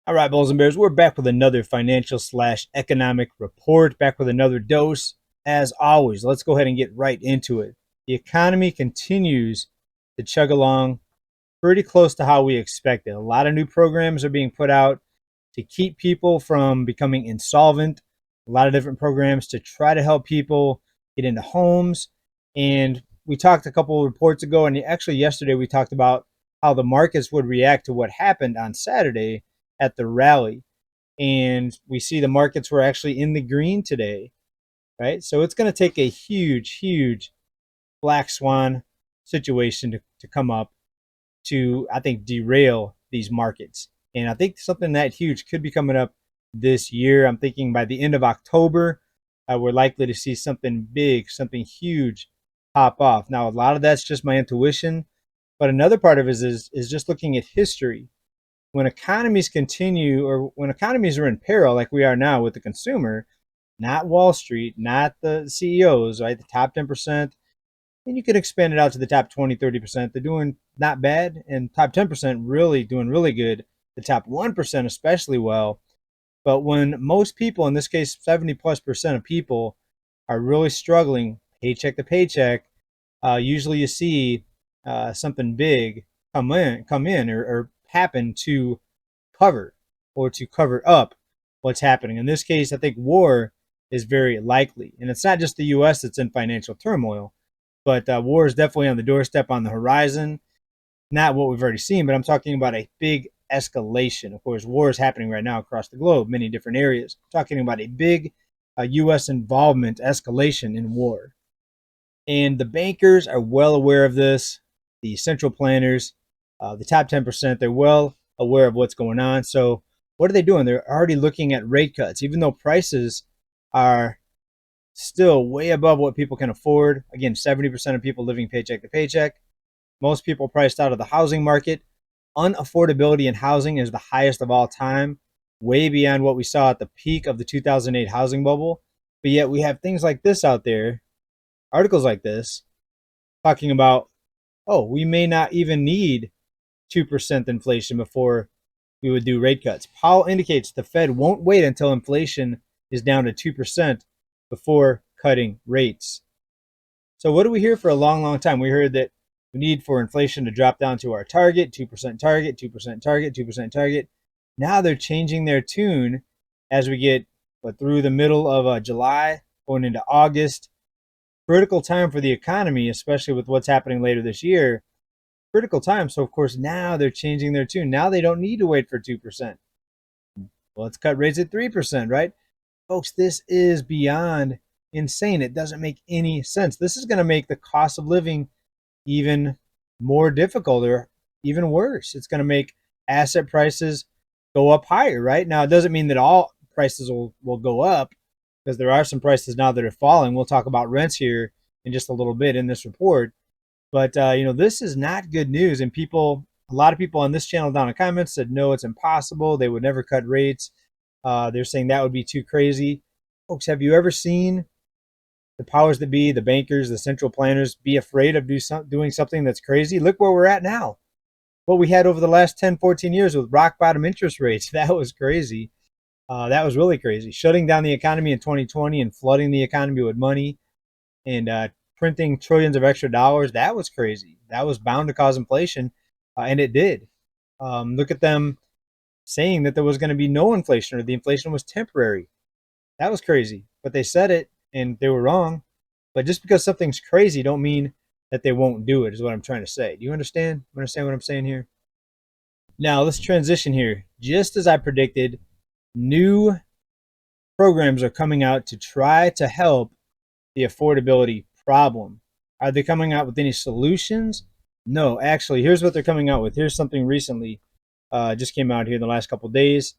All right, Bulls and Bears, we're back with another financial slash economic report, back with another dose. As always, let's go ahead and get right into it. The economy continues to chug along pretty close to how we expected. A lot of new programs are being put out to keep people from becoming insolvent, a lot of different programs to try to help people get into homes. And we talked a couple of reports ago, and actually yesterday we talked about how the markets would react to what happened on Saturday at the rally. And we see the markets were actually in the green today, right? So it's going to take a huge black swan situation to come up to, I think, derail these markets. And I think something that huge could be coming up this year. I'm thinking by the end of October, we're likely to see something big, something huge pop off. Now, a lot of that's just my intuition, but another part of it is just looking at history. When economies continue, or when economies are in peril, like we are now with the consumer, not Wall Street, not the CEOs, right? The top 10%, and you can expand it out to the top 20, 30%. They're doing not bad, and top 10% really doing really good. The top 1% especially well. But when most people, in this case 70+% of people, are really struggling paycheck to paycheck, usually you see something big come in, or happen to cover, or to cover up what's happening. In this case, I think war is very likely, and it's not just the U.S. that's in financial turmoil, but war is definitely on the doorstep, on the horizon. Not what we've already seen, but I'm talking about a big escalation. Of course, war is happening right now across the globe, many different areas. I'm talking about a big U.S. involvement, escalation in war. And the bankers are well aware of this. The central planners, the top 10%, they're well aware of what's going on. So what are they doing? They're already looking at rate cuts, even though prices are still way above what people can afford. Again, 70% of people living paycheck to paycheck. Most people priced out of the housing market. Unaffordability in housing is the highest of all time, way beyond what we saw at the peak of the 2008 housing bubble. But yet we have things like this out there, articles like this, talking about, oh, we may not even need 2% inflation before we would do rate cuts. Powell indicates the Fed won't wait until inflation is down to 2% before cutting rates. So what do we hear for a long time? We heard that we need for inflation to drop down to our target, 2% target, 2% target, 2% target. Now they're changing their tune as we get through the middle of July, going into August. Critical time for the economy, especially with what's happening later this year. Critical time. So, of course, now they're changing their tune. Now they don't need to wait for 2%. Well, let's cut rates at 3%, right? Folks, this is beyond insane. It doesn't make any sense. This is going to make the cost of living even more difficult, or even worse. It's going to make asset prices go up higher, right? Now, it doesn't mean that all prices will go up, because there are some prices now that are falling. We'll talk about rents here in just a little bit in this report. But, this is not good news. And a lot of people on this channel down in the comments said, no, it's impossible. They would never cut rates. They're saying that would be too crazy. Folks, have you ever seen the powers that be, the bankers, the central planners, be afraid of doing something that's crazy? Look where we're at now. What we had over the last 10, 14 years with rock bottom interest rates. That was crazy. That was really crazy. Shutting down the economy in 2020 and flooding the economy with money, and printing trillions of extra dollars. That was crazy. That was bound to cause inflation, and it did. Look at them saying that there was going to be no inflation, or the inflation was temporary. That was crazy. But they said it, and they were wrong. But just because something's crazy don't mean that they won't do it, is what I'm trying to say. Do you understand? Understand what I'm saying here? Now let's transition here. Just as I predicted, new programs are coming out to try to help the affordability problem. Are they coming out with any solutions? No, actually, here's what they're coming out with. Here's something recently just came out here in the last couple of days.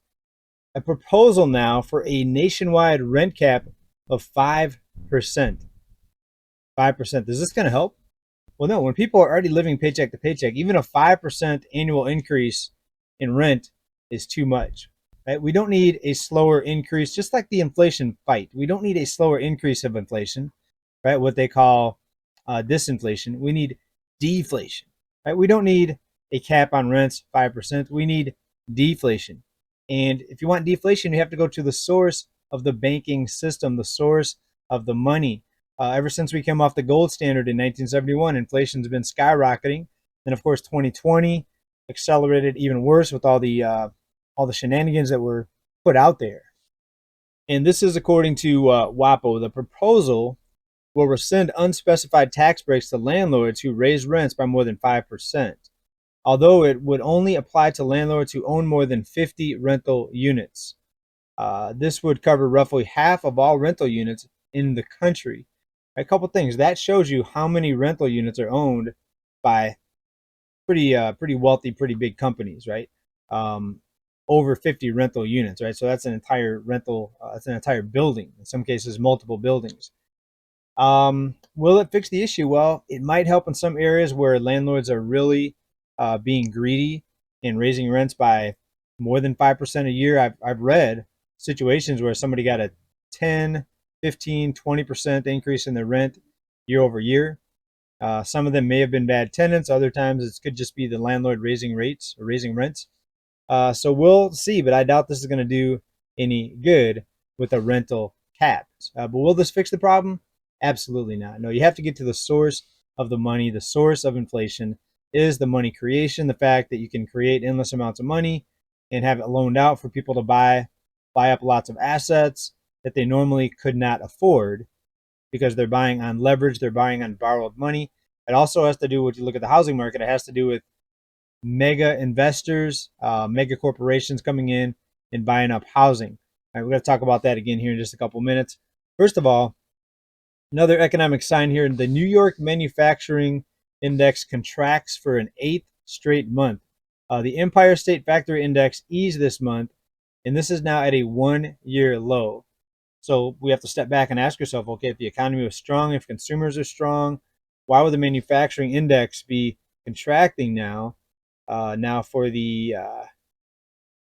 A proposal now for a nationwide rent cap of 5%. 5%. Is this going to help? Well, no. When people are already living paycheck to paycheck, even a 5% annual increase in rent is too much. Right? We don't need a slower increase, just like the inflation fight. We don't need a slower increase of inflation, right? What they call disinflation. We need deflation, right? We don't need a cap on rents, 5%. We need deflation. And if you want deflation, you have to go to the source of the banking system, the source of the money. Ever since we came off the gold standard in 1971, inflation's been skyrocketing. And of course, 2020 accelerated even worse with all the shenanigans that were put out there. And this is according to WAPO. The proposal will rescind unspecified tax breaks to landlords who raise rents by more than 5%, although it would only apply to landlords who own more than 50 rental units. This would cover roughly half of all rental units in the country. A couple things that shows you how many rental units are owned by pretty wealthy, pretty big companies, right? Um, Over 50 rental units, right? So that's an entire rental, that's an entire building. In some cases, multiple buildings. Will it fix the issue? Well, it might help in some areas where landlords are really being greedy and raising rents by more than 5% a year. I've read situations where somebody got a 10, 15, 20% increase in their rent year over year. Some of them may have been bad tenants. Other times it could just be the landlord raising rates or raising rents. So we'll see, but I doubt this is going to do any good with a rental cap. But will this fix the problem? Absolutely not. No, you have to get to the source of the money. The source of inflation is the money creation, the fact that you can create endless amounts of money and have it loaned out for people to buy up lots of assets that they normally could not afford because they're buying on leverage, they're buying on borrowed money. It also has to do with, you look at the housing market, it has to do with mega investors, mega corporations coming in and buying up housing. All right, we're going to talk about that again here in just a couple minutes. First of all, another economic sign here, the New York Manufacturing Index contracts for an 8th straight month. The Empire State Factory Index eased this month, and this is now at a 1-year low. So we have to step back and ask yourself, okay, if the economy was strong, if consumers are strong, why would the manufacturing index be contracting now? Now for the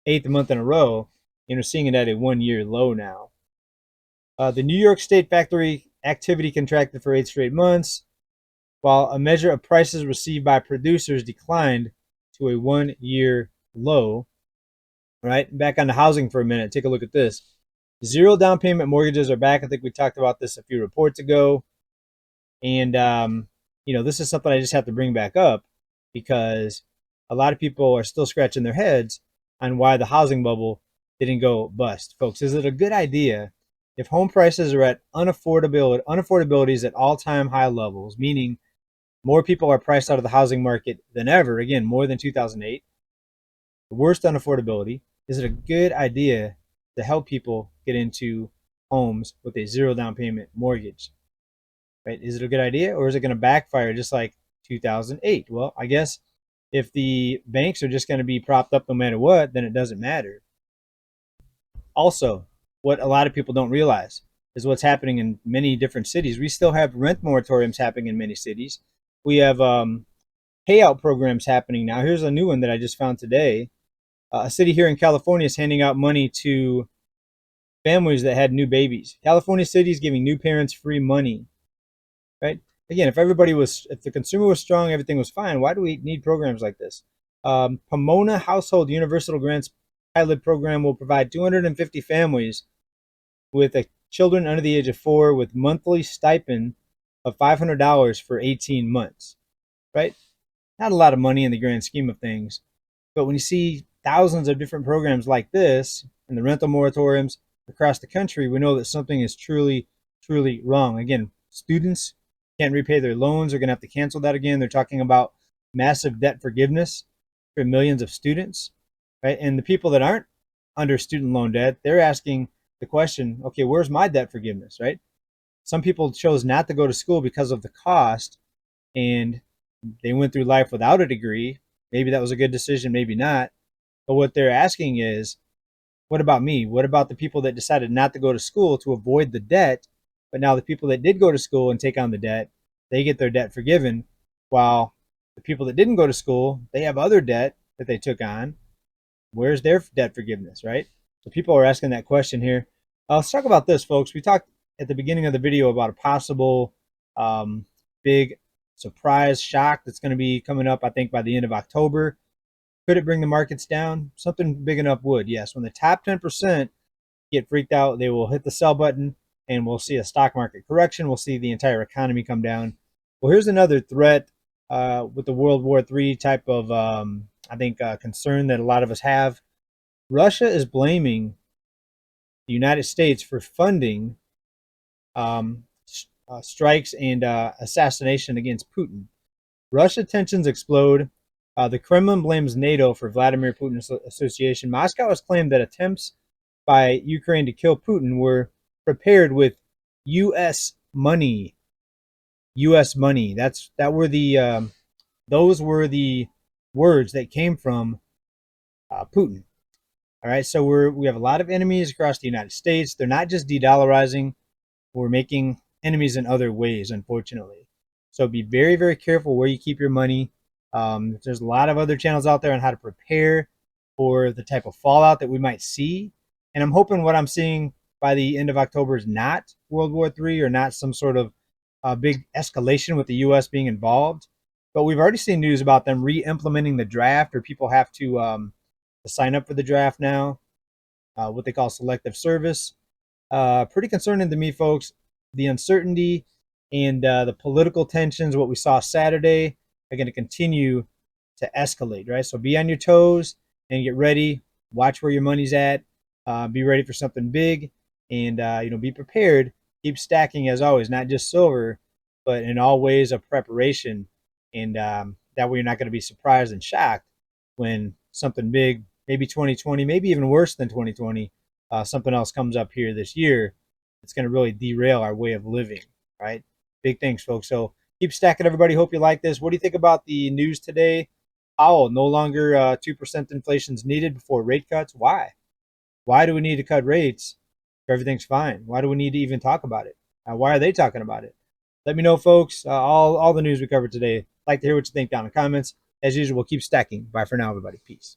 8th month in a row, seeing it at a 1-year low now. The New York State factory activity contracted for 8 straight months, while a measure of prices received by producers declined to a 1-year low. Right, back on the housing for a minute. Take a look at this. 0 down payment mortgages are back. I think we talked about this a few reports ago. And, this is something I just have to bring back up because a lot of people are still scratching their heads on why the housing bubble didn't go bust. Folks, is it a good idea if home prices are at unaffordabilities at all-time high levels, meaning more people are priced out of the housing market than ever, again, more than 2008, the worst unaffordability, is it a good idea to help people get into homes with a 0 down payment mortgage? Right? Is it a good idea, or is it going to backfire just like 2008? Well, I guess if the banks are just going to be propped up no matter what, then it doesn't matter. Also, what a lot of people don't realize is what's happening in many different cities. We still have rent moratoriums happening in many cities. We have payout programs happening now. Here's a new one that I just found today. A city here in California is handing out money to families that had new babies. California City is giving new parents free money. Right? Again, if the consumer was strong, everything was fine. Why do we need programs like this? Pomona Household Universal Grants pilot program will provide 250 families with children under the age of 4 with monthly stipend of $500 for 18 months. Right? Not a lot of money in the grand scheme of things, but when you see thousands of different programs like this and the rental moratoriums across the country, we know that something is truly, truly wrong. Again, students can't repay their loans. They're going to have to cancel that again. They're talking about massive debt forgiveness for millions of students, right? And the people that aren't under student loan debt, they're asking the question, okay, where's my debt forgiveness, right? Some people chose not to go to school because of the cost, and they went through life without a degree. Maybe that was a good decision, maybe not. But what they're asking is, what about me? What about the people that decided not to go to school to avoid the debt? But now the people that did go to school and take on the debt, they get their debt forgiven, while the people that didn't go to school, they have other debt that they took on. Where's their debt forgiveness, right? So people are asking that question here. Let's talk about this, folks. We talked at the beginning of the video about a possible big surprise shock that's going to be coming up, I think, by the end of October. Could it bring the markets down? Something big enough would, yes. When the top 10% get freaked out, they will hit the sell button and we'll see a stock market correction. We'll see the entire economy come down. Well, here's another threat with the World War III type of, I think, concern that a lot of us have. Russia is blaming the United States for funding strikes and assassination against Putin. Russia tensions explode. The Kremlin blames NATO for Vladimir Putin's association. Moscow has claimed that attempts by Ukraine to kill Putin were prepared with U.S. money. U.S. money. Those were the words that came from Putin. All right, so we have a lot of enemies across the United States. They're not just de-dollarizing; we're making enemies in other ways, unfortunately. So be very, very careful where you keep your money. There's a lot of other channels out there on how to prepare for the type of fallout that we might see. And I'm hoping what I'm seeing by the end of October is not World War III or not some sort of big escalation with the U.S. being involved. But we've already seen news about them re-implementing the draft, or people have to sign up for the draft now, what they call selective service. Pretty concerning to me, folks. The uncertainty and the political tensions, what we saw Saturday, are going to continue to escalate, right? So be on your toes and get ready. Watch where your money's at. Be ready for something big, and be prepared. Keep stacking as always, not just silver, but in all ways of preparation. And that way, you're not going to be surprised and shocked when something big, maybe 2020, maybe even worse than 2020, something else comes up here this year. It's going to really derail our way of living, right? Big things, folks. So keep stacking, everybody. Hope you like this. What do you think about the news today? Powell, no longer 2% inflation is needed before rate cuts. Why? Why do we need to cut rates if everything's fine? Why do we need to even talk about it? Why are they talking about it? Let me know, folks. All the news we covered today. I'd like to hear what you think down in the comments. As usual, keep stacking. Bye for now, everybody. Peace.